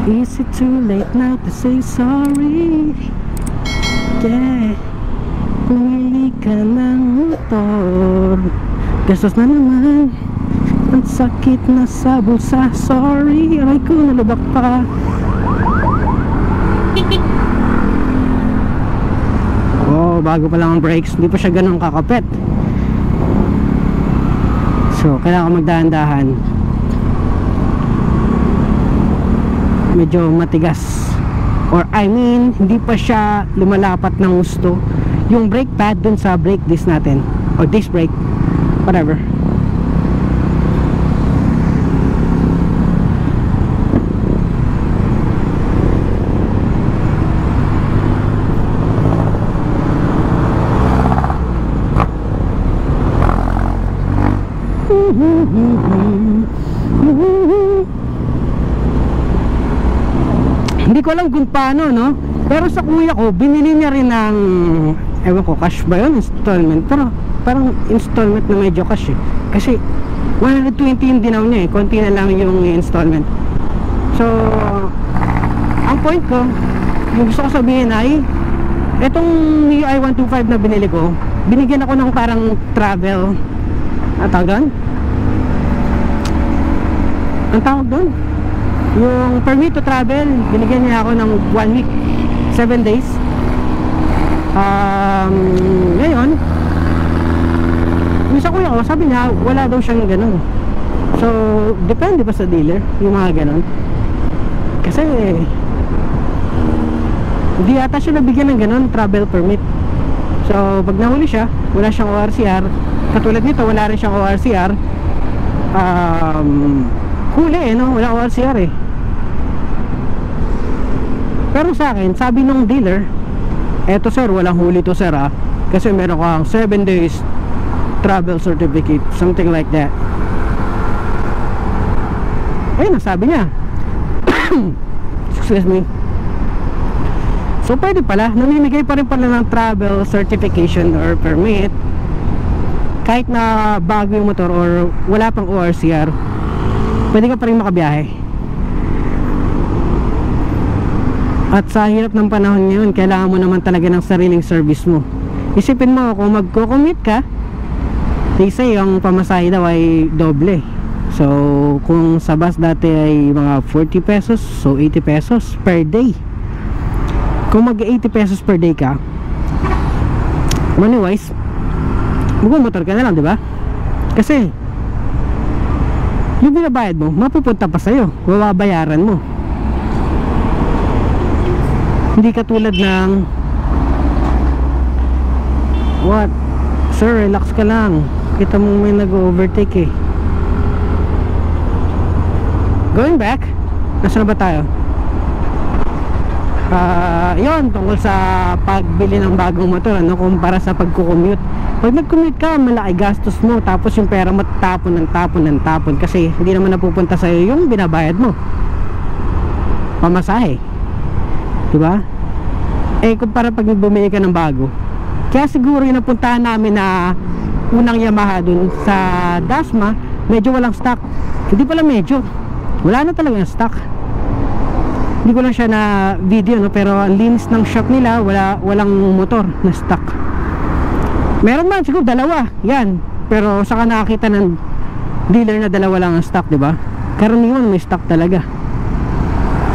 Is it too late now to say sorry? Yeah. Pumili ka ng motor. Gastos na naman. Ang sakit na sa bulsa. Sorry, aray ko, nalubak pa. Oh, bago pa lang ang brakes. Hindi pa siya ganun kakapit. So, kailangan magdahan-dahan. Medyo matigas. Or I mean, hindi pa siya lumalapat ng gusto. Yung brake pad dun sa brake disc natin, or disc brake, whatever. Hindi ko alam kung paano, no? Pero sa kuya ko, binili niya rin ng, ewan ko, cash ba yun? Installment. Pero parang installment na medyo cash eh. Kasi 120 yung dinaw niya eh. Konti na lang yung installment. So, ang point ko, yung gusto ko sabihin ay, etong Mio i125 na binili ko, binigyan ako ng parang travel, tawagan? Ang tawag doon? Yung permit to travel, binigyan niya ako ng 1 week, 7 days. Ngayon, yung sa kuya ko, sabi niya, wala daw siyang ganun. So, depende pa sa dealer, yung mga ganun. Kasi, hindi ata siya nabigyan ng ganun, travel permit. So, pag nahuli siya, wala siyang ORCR. Katulad nito, wala rin siyang ORCR. Huli eh, no? Wala ORCR eh. Pero sa akin, sabi nung dealer, eto sir, walang huli to sir ah, kasi meron kang 7 days travel certificate, something like that. Ayun, sabi niya. Excuse me. So pwede pala, namimigay pa rin pala ng travel certification or permit kahit na bago yung motor or wala pang ORCR, pwede ka pa rin makabiyahe. At sa hirap ng panahon ngayon, kailangan mo naman talaga ng sariling service mo. Isipin mo, kung magko-commute ka, they say yung pamasahe daw ay doble. So kung sa bus dati ay mga 40 pesos, so 80 pesos per day. Kung mag 80 pesos per day ka, money wise, magmumotor ka na lang, di ba? Kasi yung binabayad mo, mapupunta pa sa'yo, mababayaran mo. Hindi katulad ng, what? Sir, relax ka lang, kita mo may nag-overtake eh. Going back, nasa na ba tayo? Yun, tungkol sa pagbili ng bagong motor, ano, kumpara sa pagkukommute. Pag nag-commute ka, malaki gastos mo, tapos yung pera mo tapon ng tapon ng tapon, kasi hindi naman napupunta sa'yo yung binabayad mo, pamasahe, diba? Eh kumpara pag bumili ka ng bago. Kaya siguro yung napuntahan namin na unang Yamaha dun sa Dasma, medyo walang stock. Hindi pala medyo, wala na talaga yung stock. Hindi ko lang siya na video, no? Pero ang linis ng shop nila, walang motor na stock. Meron man siguro dalawa, yan. Pero saka nakakita ng dealer na dalawa lang ang stock, diba? Karaniwan may stock talaga.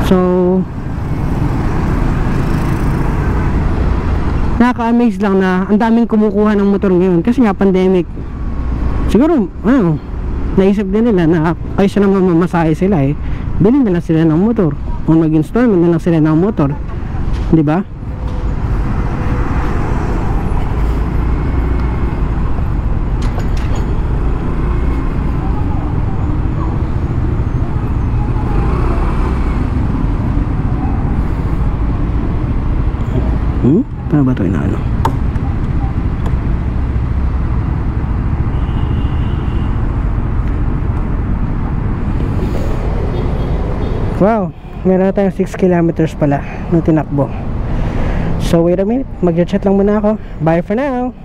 So nakaka-amaze lang na ang daming kumukuha ng motor ngayon kasi nga pandemic. Siguro ano, naisip din nila na kaysa naman mamasahe sila eh, bilhin na lang sila ng motor o mag-installment na lang sila ng motor, di ba? Paano ba ito inaano? Wow, meron na tayong 6 kilometers pala na tinakbo. So wait a minute, mag-chat lang muna ako. Bye for now.